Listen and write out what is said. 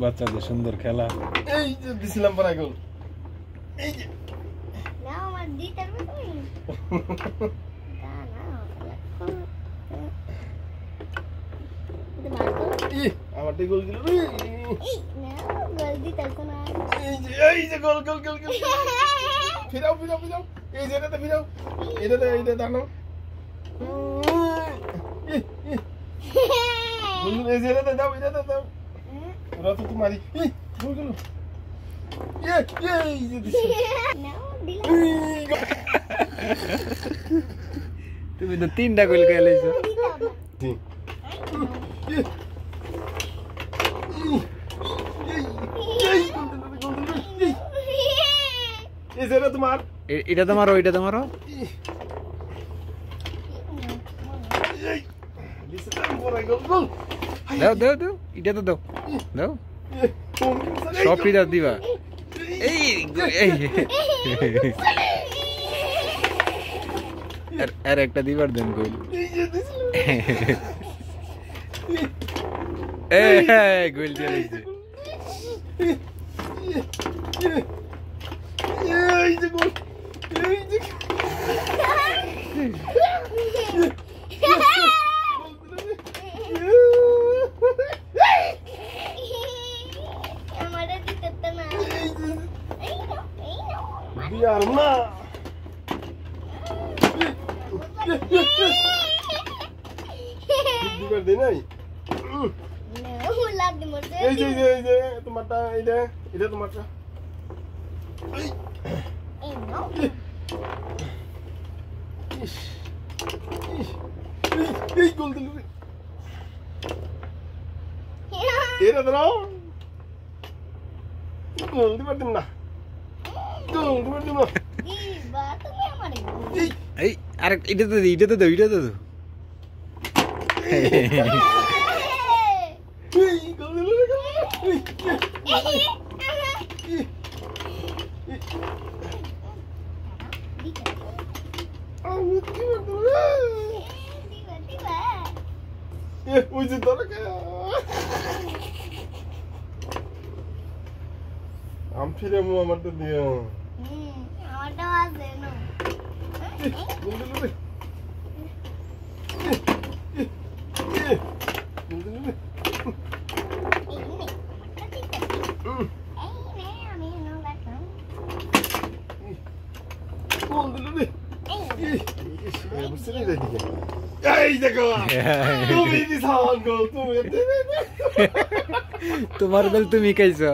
বাচ্চাদের সুন্দর খেলা। এই যে দিছিলাম পরে গোল। এই যে না আমার দিতে পারবে তুমি। না না আমারটা গোল দিল। এই না গোল দিতে না। এই যে গোল গোল গোল গোল। ফিরাও ফিরাও ফিরাও। এই যে এটা ফিরাও। এইটা দাও। গোল এই যে এটা দাও এটা দাও। রাত তোমারি। গোল গোল। এই যে দিছি। না দিলা। তুমি তো 3টা গোল খেলাইছো। জি। এই যে তোমার। এটা তোমারও এটা তোমারও। দাও দাও দাও এটা তো দাও দাও সবই দাও দিবা। এই আর একটা দিবার দেন গোল। গোল দিয়ে দিয়েছে। এই যে গোল। এই যে আমারে দিতে না। এই না বিয়ার না। দিবার দে নাই। এই যে তোমারটা এটা তোমারটা। এই গোল দিল। এটা দাও। গোল দিবার দিন না। গোল দিবার দিন না। এই আর এটা তো দাও এটা তো দাও এটা তো দাও। এই গোল দিল। ওই যে দরকার আম ফিরে মু আমারটা দিও। আমারটা আছে না। তোমার গোল তুমি খাইছো।